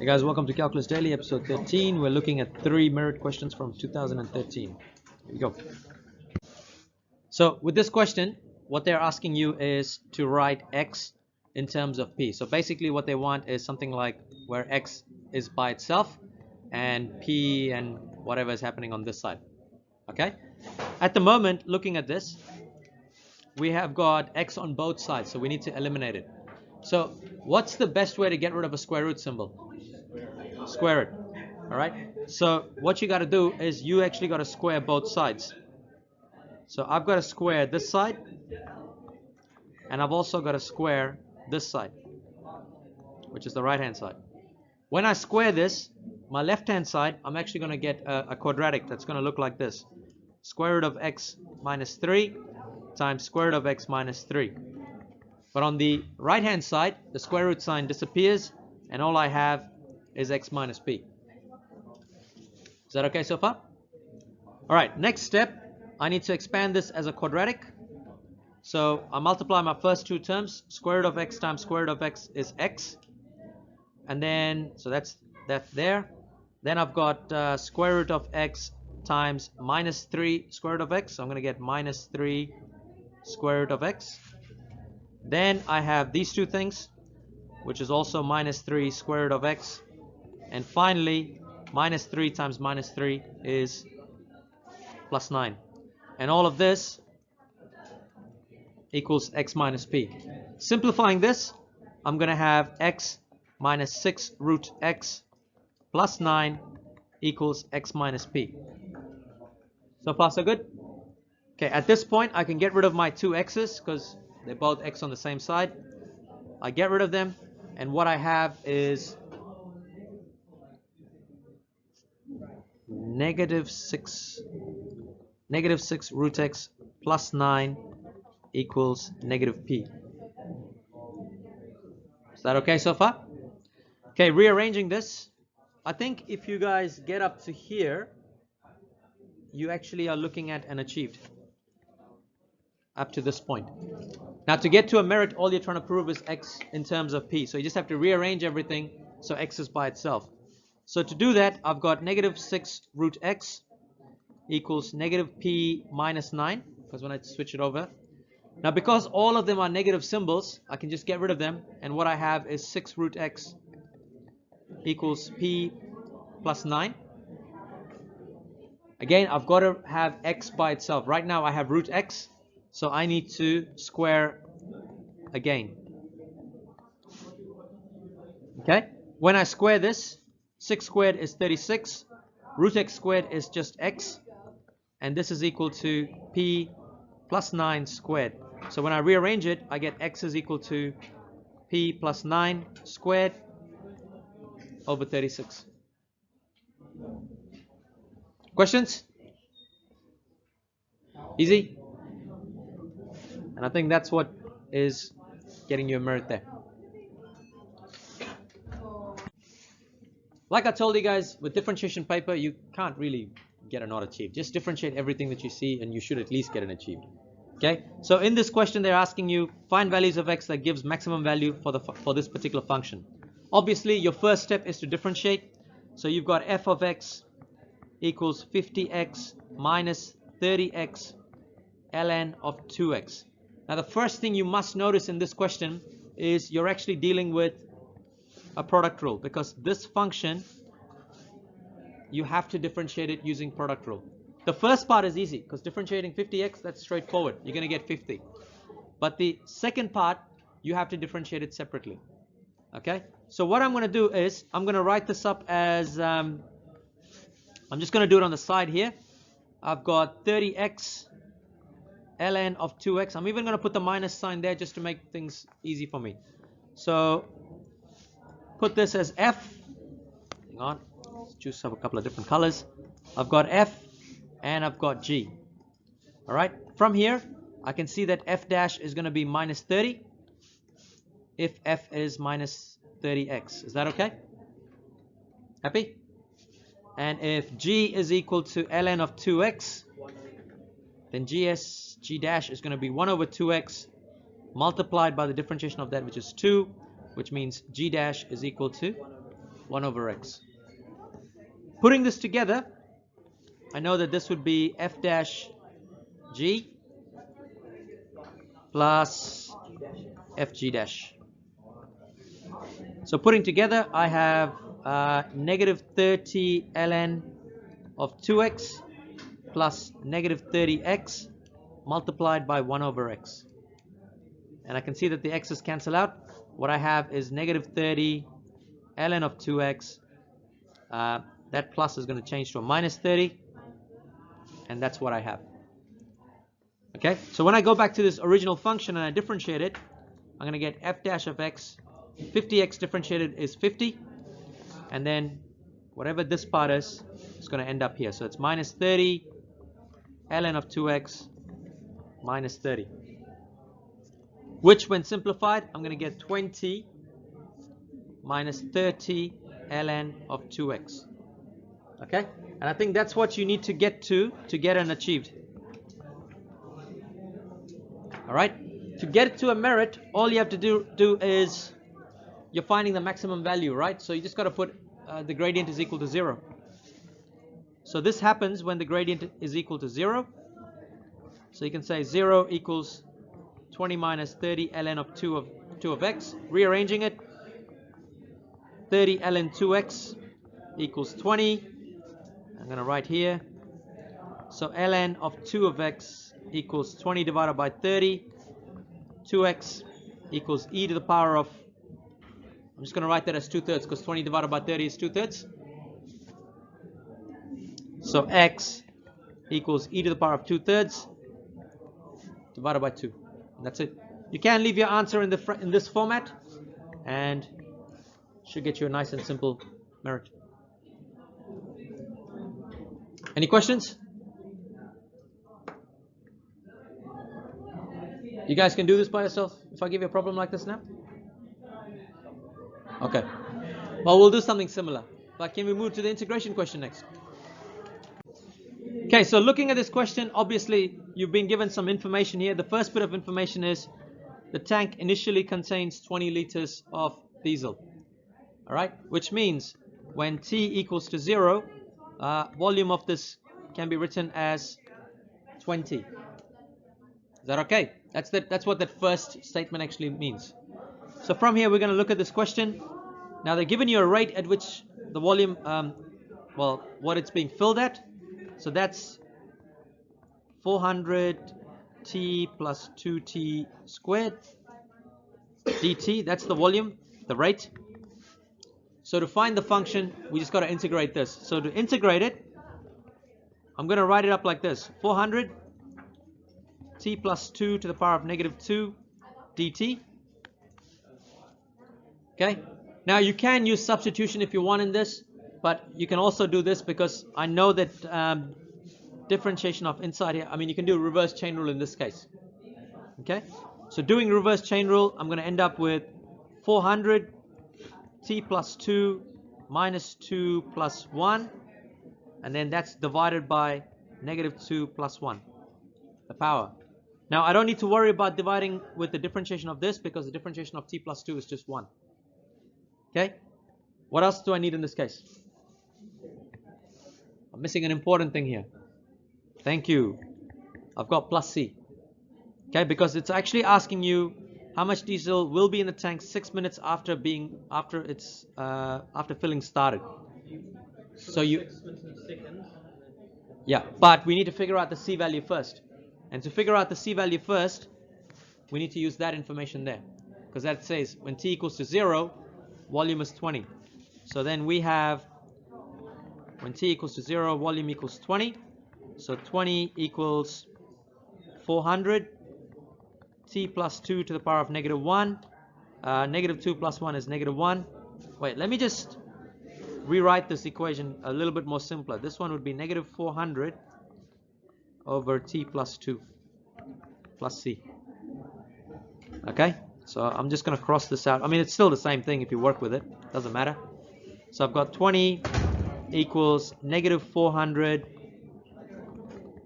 Hey guys, welcome to Calculus Daily, episode 13. We're looking at 3 merit questions from 2013. Here we go. So with this question, what they're asking you is to write x in terms of p. So basically what they want is something like where x is by itself and p and whatever is happening on this side. Okay? At the moment, looking at this, we have got x on both sides, so we need to eliminate it. So what's the best way to get rid of a square root symbol? Square it. Alright, so what you got to do is you actually got to square both sides. So I've got to square this side, and I've also got to square this side, which is the right hand side. When I square this, my left hand side, I'm actually going to get a quadratic that's going to look like this. Square root of x minus 3 times square root of x minus 3. But on the right hand side, the square root sign disappears, and all I have is x minus p. Is that okay so far? Alright, next step, I need to expand this as a quadratic. So I multiply my first two terms. Square root of x times square root of x is x. And then, so that's there. Then I've got square root of x times minus 3 square root of x. So I'm going to get minus 3 square root of x. Then I have these two things, which is also minus 3 square root of x. And finally, minus 3 times minus 3 is plus 9. And all of this equals x minus p. Simplifying this, I'm going to have x minus 6 root x plus 9 equals x minus p. So far so good? Okay, at this point I can get rid of my two x's because they're both x on the same side. I get rid of them, and what I have is negative 6 root x plus 9 equals negative p. Is that okay so far? Okay, rearranging this, I think if you guys get up to here, you actually are looking at an achieved up to this point. Now to get to a merit, all you're trying to prove is x in terms of p. So you just have to rearrange everything so x is by itself. So to do that, I've got negative 6 root x equals negative p minus 9, because when I switch it over. Now because all of them are negative symbols, I can just get rid of them, and what I have is 6 root x equals p plus 9. Again, I've got to have x by itself. Right now I have root x, so I need to square again. Okay, when I square this, 6 squared is 36, root x squared is just x, and this is equal to p plus 9 squared. So when I rearrange it, I get x is equal to p plus 9 squared over 36. Questions? Easy? And I think that's what is getting you a merit there. Like I told you guys, with differentiation paper, you can't really get a not achieved. Just differentiate everything that you see and you should at least get an achieved. Okay, so in this question they're asking you find values of x that gives maximum value for this particular function. Obviously your first step is to differentiate. So you've got f of x equals 50x minus 30x ln of 2x. Now the first thing you must notice in this question is you're actually dealing with a product rule, because this function you have to differentiate it using product rule. The first part is easy because differentiating 50x, that's straightforward. You're going to get 50. But the second part, you have to differentiate it separately. Okay? So what I'm going to do is I'm going to write this up as I'm just going to do it on the side here. I've got 30x ln of 2x. I'm even going to put the minus sign there just to make things easy for me. So put this as f. Hang on. Let's choose up a couple of different colors. I've got f and I've got g. Alright, from here I can see that f dash is going to be minus 30 if f is minus 30x. Is that okay? Happy? And if g is equal to ln of 2x, then g dash is going to be 1 over 2x multiplied by the differentiation of that, which is 2, which means g dash is equal to 1 over x. Putting this together, I know that this would be f dash g plus fg dash. So putting together, I have negative 30 ln of 2x plus negative 30x multiplied by 1 over x. And I can see that the x's cancel out. What I have is negative 30 ln of 2x. That plus is going to change to a minus 30. And that's what I have. Okay, so when I go back to this original function and I differentiate it, I'm going to get f dash of x. 50x differentiated is 50. And then whatever this part is, it's going to end up here. So it's minus 30 ln of 2x minus 30. Which when simplified, I'm going to get 20 minus 30 ln of 2x. Okay? And I think that's what you need to get an achieved. Alright? To get it to a merit, all you have to do is you're finding the maximum value, right? So you just got to put the gradient is equal to 0. So this happens when the gradient is equal to 0. So you can say 0 equals 20 minus 30 ln of 2 of x. Rearranging it, 30 ln 2x equals 20. I'm going to write here. So ln of 2 of x equals 20 divided by 30. 2x equals e to the power of, I'm just going to write that as 2/3 because 20 divided by 30 is 2/3. So x equals e to the power of 2/3 divided by 2. And that's it. You can leave your answer in this format and should get you a nice and simple merit. Any questions? You guys can do this by yourself if I give you a problem like this now? Okay. Well, we'll do something similar. But can we move to the integration question next? Okay, so looking at this question, obviously you've been given some information here. The first bit of information is the tank initially contains 20 liters of diesel. Alright, which means when t equals to 0, volume of this can be written as 20. Is that okay? That's what that first statement actually means. So from here we're going to look at this question. Now they're giving you a rate at which the volume, what it's being filled at. So that's 400t plus 2t squared dt. That's the volume, the rate. So to find the function, we just got to integrate this. So to integrate it, I'm going to write it up like this. 400 t plus 2 to the power of negative 2 dt. Okay. Now you can use substitution if you want in this, but you can also do this because I know that differentiation of inside here, I mean you can do reverse chain rule in this case. Okay. So doing reverse chain rule, I'm going to end up with 400 t plus 2 minus 2 plus 1, and then that's divided by negative 2 plus 1, the power. Now I don't need to worry about dividing with the differentiation of this because the differentiation of t plus 2 is just 1. Okay, what else do I need in this case? I'm missing an important thing here. Thank you. I've got plus c. Okay, because it's actually asking you how much diesel will be in the tank 6 minutes after filling started. So you, yeah, but we need to figure out the c value first. And to figure out the c value first, we need to use that information there, because that says when t equals to 0, volume is 20. So then we have when t equals to 0, volume equals 20. So 20 equals 400 t plus 2 to the power of negative 1. Negative 2 plus 1 is negative 1. Wait, let me just rewrite this equation a little bit more simpler. This one would be negative 400 over t plus 2 plus c. Okay, so I'm just going to cross this out. I mean, it's still the same thing if you work with it. Doesn't matter. So I've got 20 equals negative 400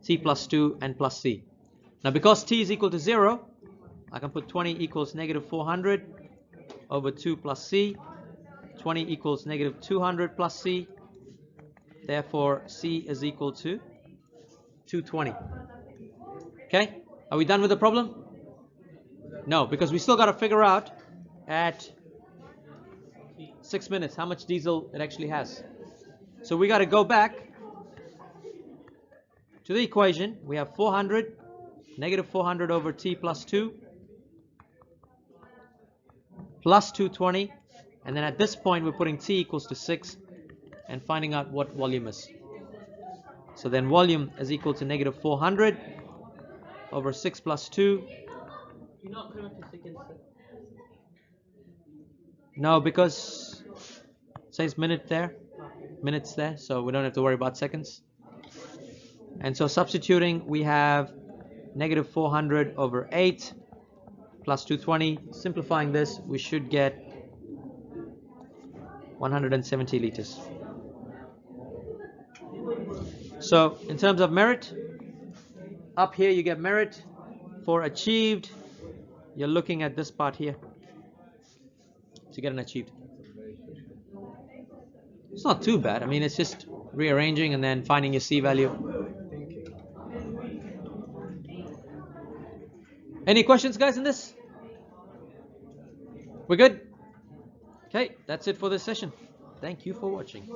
t plus 2 and plus c. Now because t is equal to 0, I can put 20 equals negative 400 over 2 plus c. 20 equals negative 200 plus C. Therefore, C is equal to 220. Okay? Are we done with the problem? No, because we still got to figure out at 6 minutes how much diesel it actually has. So we got to go back to the equation. We have 400, negative 400 over T plus 2, plus 220. And then at this point, we're putting T equals to 6 and finding out what volume is. So then volume is equal to negative 400 over 6 plus 2. You're not putting up to seconds. No, because it says minutes there, so we don't have to worry about seconds. And so substituting, we have negative 400 over 8 plus 220. Simplifying this, we should get 170 liters. So in terms of merit, up here you get merit. For achieved, you're looking at this part here to get an achieved. It's not too bad. I mean, it's just rearranging and then finding your C value. Any questions, guys, in this? We're good? Okay, that's it for this session. Thank you for watching.